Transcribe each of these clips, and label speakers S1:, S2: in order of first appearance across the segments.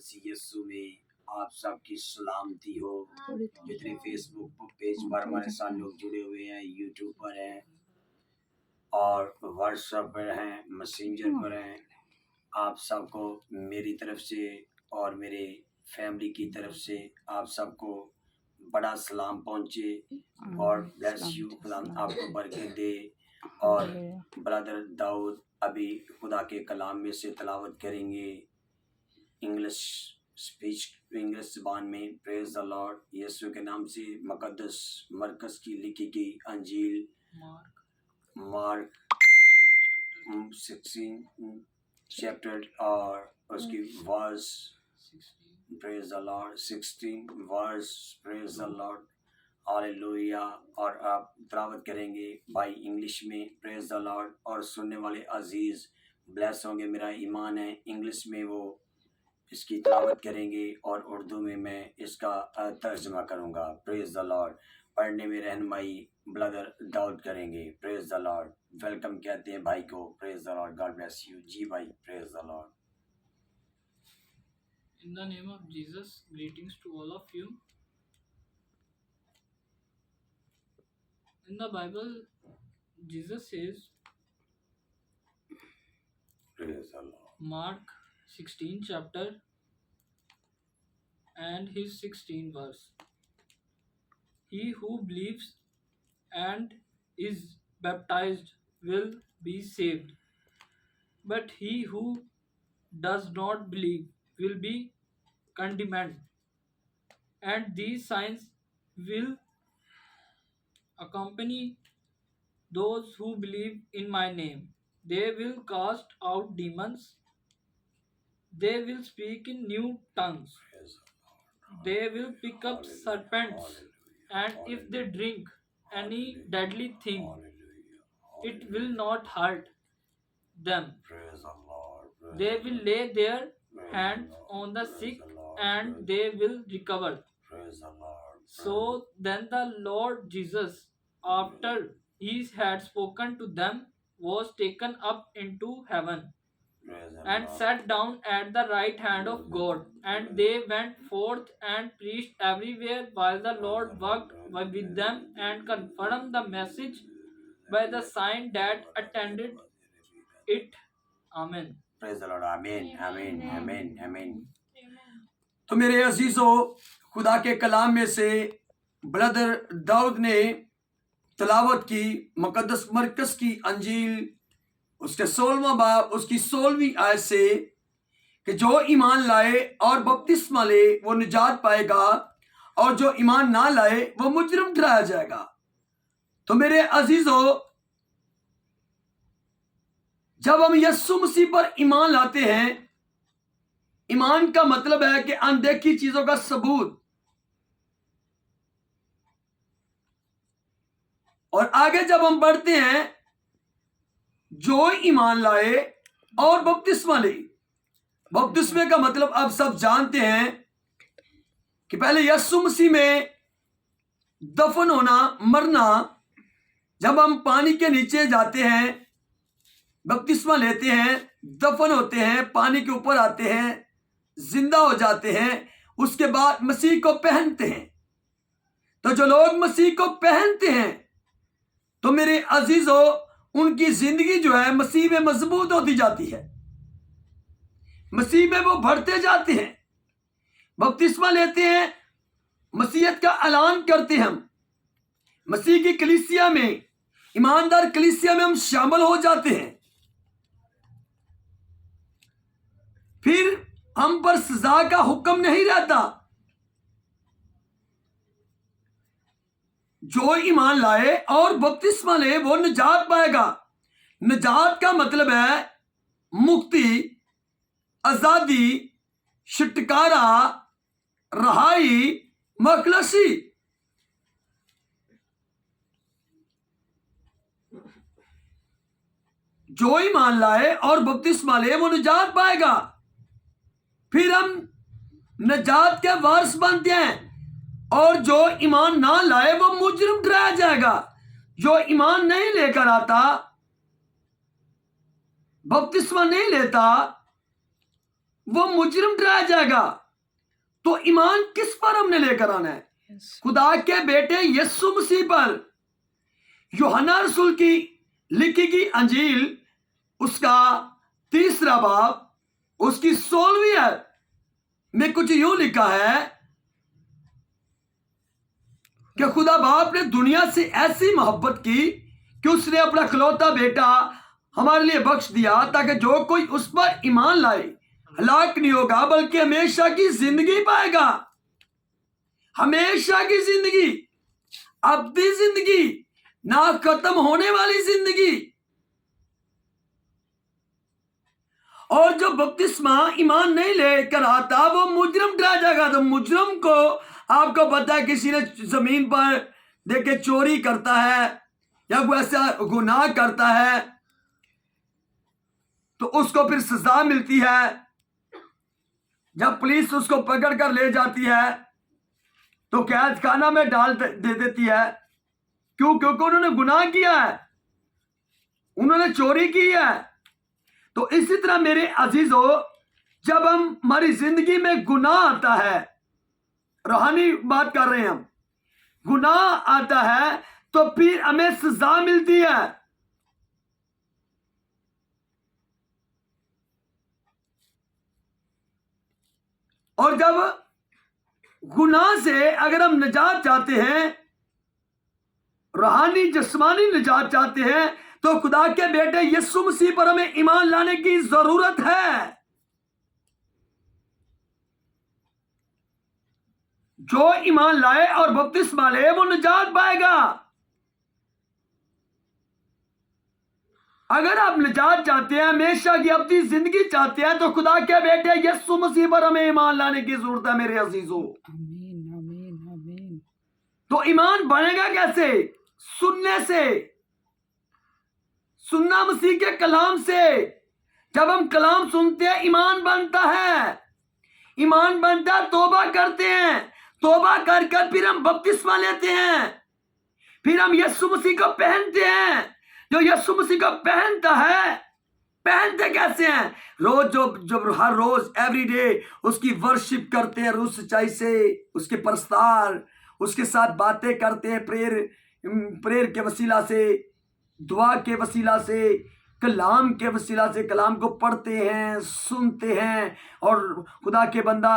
S1: مسیح یسوع میں آپ سب کی سلامتی ہو. جتنے فیس بک پیج پر ہمارے ساتھ لوگ جڑے ہوئے ہیں، یوٹیوب پر ہیں اور واٹس ایپ پر ہیں، میسنجر پر ہیں، آپ سب کو میری طرف سے اور میرے فیملی کی طرف سے آپ سب کو بڑا سلام پہنچے. God bless you. خدا آپ کو برکت دے. اور برادر داؤد ابھی خدا کے کلام میں سے تلاوت کریں گے انگلش اسپیچ، انگلش زبان میں. پریز دا لارڈ. یسوع کے نام سے مقدس مرکز کی لکھی گئی انجیل مارک 16 چیپٹر اور اس کی ورس، پریز the lord, 16 verse. Praise the lord, hallelujah. اور آپ تلاوت کریں گے بائی انگلش میں. پریز دا لارڈ. اور سننے والے عزیز بلیس ہوں گے، میرا ایمان ہے. انگلش میں وہ اس کی تلاوت کریں گے اور اردو میں اس کا ترجمہ کروں گا. پریز دا لارڈ. پڑھنے میں رہنمائی بردر داؤد کریں گے. پریز دا لارڈ. ویلکم کہتے ہیں بھائی کو. Praise the Lord. God bless you. جی بھائی. Praise the Lord.
S2: In the name of Jesus, greetings to all of you. In the Bible, Jesus says,
S1: Praise the Lord.
S2: Mark 16 chapter and his 16 verse. He who believes and is baptized will be saved, but he who does not believe will be condemned. And these signs will accompany those who believe in my name. They will cast out demons. They will speak in new tongues.
S1: Praise the Lord.
S2: They will pick up
S1: Hallelujah.
S2: serpents.
S1: Hallelujah.
S2: And if they drink any
S1: Hallelujah.
S2: deadly thing,
S1: Hallelujah.
S2: it
S1: Hallelujah.
S2: will not hurt them.
S1: Praise the Lord. Praise
S2: They
S1: the
S2: will
S1: Lord.
S2: lay their
S1: Praise
S2: hands
S1: the Lord.
S2: on the
S1: Praise
S2: sick
S1: the Lord.
S2: and
S1: Praise
S2: they will recover.
S1: Praise the Lord.
S2: So then the Lord Jesus, after he had spoken to them, was taken up into heaven
S1: Praise the
S2: and
S1: Lord.
S2: sat down at the right hand of God. And they went forth and preached everywhere while the Lord worked with them and confirmed the message by the sign that attended it. Amen.
S1: Praise the Lord. آمین آمین آمین آمین. تو میرے عزیزو، خدا کے کلام میں سے برادر داؤد نے تلاوت کی مقدس مرکز کی انجیل، اس کے 16واں باب، اس کی 16ویں آیت سے کہ جو ایمان لائے اور بپتسمہ لے وہ نجات پائے گا، اور جو ایمان نہ لائے وہ مجرم ٹھہرایا جائے گا. تو میرے عزیزو، جب ہم یسوع مسیح پر ایمان لاتے ہیں، ایمان کا مطلب ہے کہ اندیکھی چیزوں کا ثبوت. اور آگے جب ہم بڑھتے ہیں، جو ایمان لائے اور بپتسمہ لے. بپتسمے کا مطلب آپ سب جانتے ہیں کہ پہلے یسوع مسیح میں دفن ہونا، مرنا. جب ہم پانی کے نیچے جاتے ہیں، بپتسمہ لیتے ہیں، دفن ہوتے ہیں، پانی کے اوپر آتے ہیں، زندہ ہو جاتے ہیں، اس کے بعد مسیح کو پہنتے ہیں. تو جو لوگ مسیح کو پہنتے ہیں، تو میرے عزیزو، ان کی زندگی جو ہے مسیح میں مضبوط ہوتی جاتی ہے، مسیح میں وہ بڑھتے جاتے ہیں. بپتسمہ لیتے ہیں، مسیحیت کا اعلان کرتے ہیں. ہم مسیح کی کلیسیا میں، ایماندار کلیسیا میں ہم شامل ہو جاتے ہیں. پھر ہم پر سزا کا حکم نہیں رہتا. جو ایمان لائے اور بپتسمہ لے وہ نجات پائے گا. نجات کا مطلب ہے مکتی، آزادی، چھٹکارا، رہائی، مخلصی. جو ایمان لائے اور بپتسمہ لے وہ نجات پائے گا. پھر ہم نجات کے وارث بنتے ہیں. اور جو ایمان نہ لائے وہ مجرم ٹھہرایا جائے گا. جو ایمان نہیں لے کر آتا، بپتسمہ نہیں لیتا، وہ مجرم ٹھہرایا جائے گا. تو ایمان کس پر ہم نے لے کر آنا ہے؟ خدا کے بیٹے یسوع مسیح پر. یوحنا رسول کی لکھی گئی انجیل اس کا 3 باب اس کی 16ویں آیت میں کچھ یوں لکھا ہے کہ خدا باپ نے دنیا سے ایسی محبت کی کہ اس نے اپنا اکلوتا بیٹا ہمارے لیے بخش دیا تاکہ جو کوئی اس پر ایمان لائے ہلاک نہیں ہوگا بلکہ ہمیشہ کی زندگی پائے گا. ہمیشہ کی زندگی، ابدی زندگی، نہ ختم ہونے والی زندگی. اور جو بپتسمہ ایمان نہیں لے کر آتا وہ مجرم ٹھہرایا جائے گا. تو مجرم کو آپ کو پتا ہے کسی نے زمین پر دیکھے چوری کرتا ہے یا کوئی ایسا گناہ کرتا ہے تو اس کو پھر سزا ملتی ہے. جب پولیس اس کو پکڑ کر لے جاتی ہے تو قید خانہ میں ڈال دے دیتی ہے. کیوں؟ کیونکہ انہوں نے گناہ کیا ہے، انہوں نے چوری کی ہے. تو اسی طرح میرے عزیزو، جب ہماری زندگی میں گناہ آتا ہے، روحانی بات کر رہے ہیں ہم، گناہ آتا ہے تو پھر ہمیں سزا ملتی ہے. اور جب گناہ سے اگر ہم نجات چاہتے ہیں، روحانی جسمانی نجات چاہتے ہیں، تو خدا کے بیٹے یسوع مسیح پر ہمیں ایمان لانے کی ضرورت ہے. جو ایمان لائے اور بپتسمہ لے وہ نجات پائے گا. اگر آپ نجات چاہتے ہیں، ہمیشہ کی اپنی زندگی چاہتے ہیں، تو خدا کے بیٹے یسوع مسیح پر ہمیں ایمان لانے کی ضرورت ہے میرے عزیزوں.
S3: آمین آمین آمین.
S1: تو ایمان بنے گا کیسے؟ سننے سے، سننا مسیح کے کلام سے. جب ہم کلام سنتے ہیں ایمان بنتا ہے. ایمان بنتا ہے، توبہ کرتے ہیں، توبہ کر کر پھر ہم بپتسمہ لیتے ہیں، پھر ہم یسوع مسیح کو پہنتے ہیں. جو یسوع مسیح کو پہنتا ہے، پہنتے کیسے ہیں؟ روز جب ہر روز ایوری ڈے اس کی ورشپ کرتے ہیں، روح سچائی سے اس کے پرستار اس کے ساتھ باتیں کرتے ہیں، پریئر کے وسیلہ سے، دعا کے وسیلہ سے، کلام کے وسیلہ سے کلام کو پڑھتے ہیں، سنتے ہیں. اور خدا کے بندہ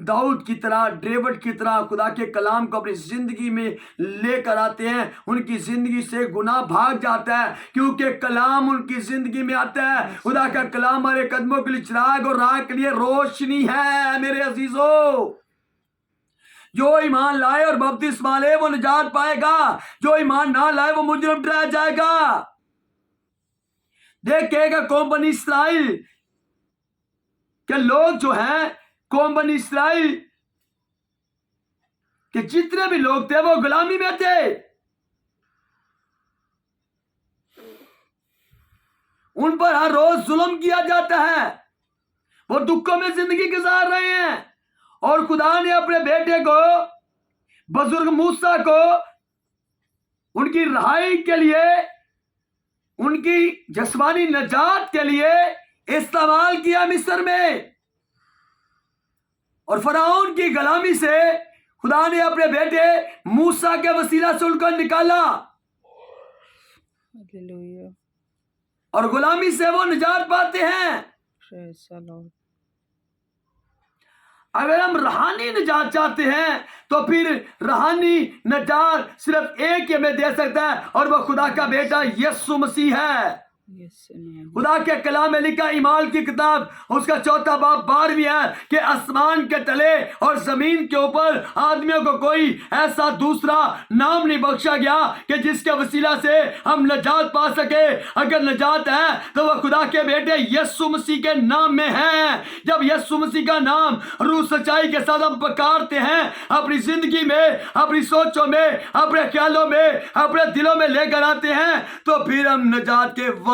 S1: داؤد کی طرح، ڈیوڈ کی طرح خدا کے کلام کو اپنی زندگی میں لے کر آتے ہیں. ان کی زندگی سے گناہ بھاگ جاتا ہے کیونکہ کلام ان کی زندگی میں آتا ہے. خدا کا کلام ہمارے قدموں کے لیے چراغ اور راہ کے لیے روشنی ہے میرے عزیزو. جو ایمان لائے اور بپتسمہ لے وہ نجات پائے گا، جو ایمان نہ لائے وہ مجرم ٹھہرایا جائے گا. دیکھے گا قوم بنی اسرائیل کہ لوگ جو ہیں، قوم بنی اسرائیل کہ جتنے بھی لوگ تھے وہ غلامی میں تھے. ان پر ہر روز ظلم کیا جاتا ہے، وہ دکھوں میں زندگی گزار رہے ہیں. اور خدا نے اپنے بیٹے کو، بزرگ موسیٰ کو، ان کی رہائی کے لیے، ان کی جسمانی نجات کے لیے استعمال کیا مصر میں. اور فرعون کی غلامی سے خدا نے اپنے بیٹے موسیٰ کے وسیلہ سے ان کو نکالا،
S3: ہلیلویا.
S1: اور غلامی سے وہ نجات پاتے ہیں.
S3: پریز دی لارڈ.
S1: اگر ہم روحانی نجات چاہتے ہیں تو پھر روحانی نجات صرف ایک ہی ہمیں دے سکتا ہے، اور وہ خدا کا بیٹا یسوع مسیح ہے.
S3: یس آمین.
S1: خدا کے کلام میں لکھا، ایمال کی کتاب اس کا 4 باب 12 ہے کہ آسمان کے تلے اور زمین کے اوپر آدمیوں کو کوئی ایسا دوسرا نام نہیں بخشا گیا کہ جس کے وسیلہ سے ہم نجات پا سکے. اگر نجات ہے تو وہ خدا کے بیٹے یسوع مسیح کے نام میں ہے. جب یسوع مسیح کا نام روح سچائی کے ساتھ ہم پکارتے ہیں، اپنی زندگی میں، اپنی سوچوں میں، اپنے خیالوں میں، اپنے دلوں میں لے کر آتے ہیں، تو پھر ہم نجات کے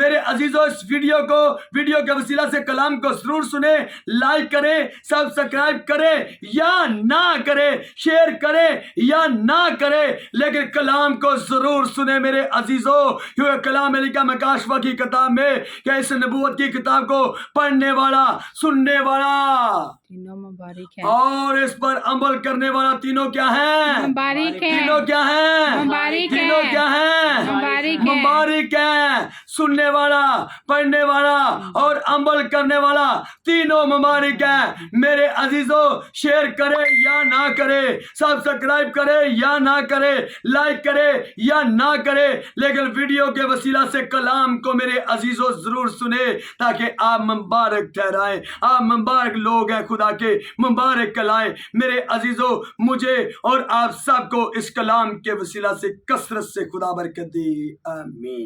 S1: میرے عزیزوں اس ویڈیو کے وسیلہ سے کلام کو ضرور سنیں، لائک کریں، سبسکرائب کریں یا نہ کریں، شیئر کریں یا نہ کریں، لیکن کلام کو ضرور سنیں میرے عزیزوں، کیونکہ کلام میں لکھا مکاشفہ کی کتاب میں کہ اس نبوت کی کتاب کو پڑھنے والا، سننے والا
S3: تینوں مبارک ہیں،
S1: اور اس پر عمل کرنے والا تینوں کیا ہیں؟
S3: مبارک ہیں،
S1: تینوں کیا ہیں؟
S3: مبارک ہیں،
S1: تینوں کیا ہیں؟
S3: مبارک ہیں،
S1: مبارک ہے۔ سننے والا، پڑھنے والا اور عمل کرنے والا تینوں مبارک ہے۔ میرے عزیزوں شیئر کرے یا نہ کرے، سبسکرائب کرے یا نہ کرے، لائک کرے یا نہ کرے، لیکن ویڈیو کے وسیلہ سے کلام کو میرے عزیزوں ضرور سنے تاکہ آپ مبارک ٹھہرائیں۔ آپ مبارک لوگ ہیں، خدا کے مبارک کلائیں۔ میرے عزیزوں مجھے اور آپ سب کو اس کلام کے وسیلہ سے کثرت سے خدا برکت دے، آمین۔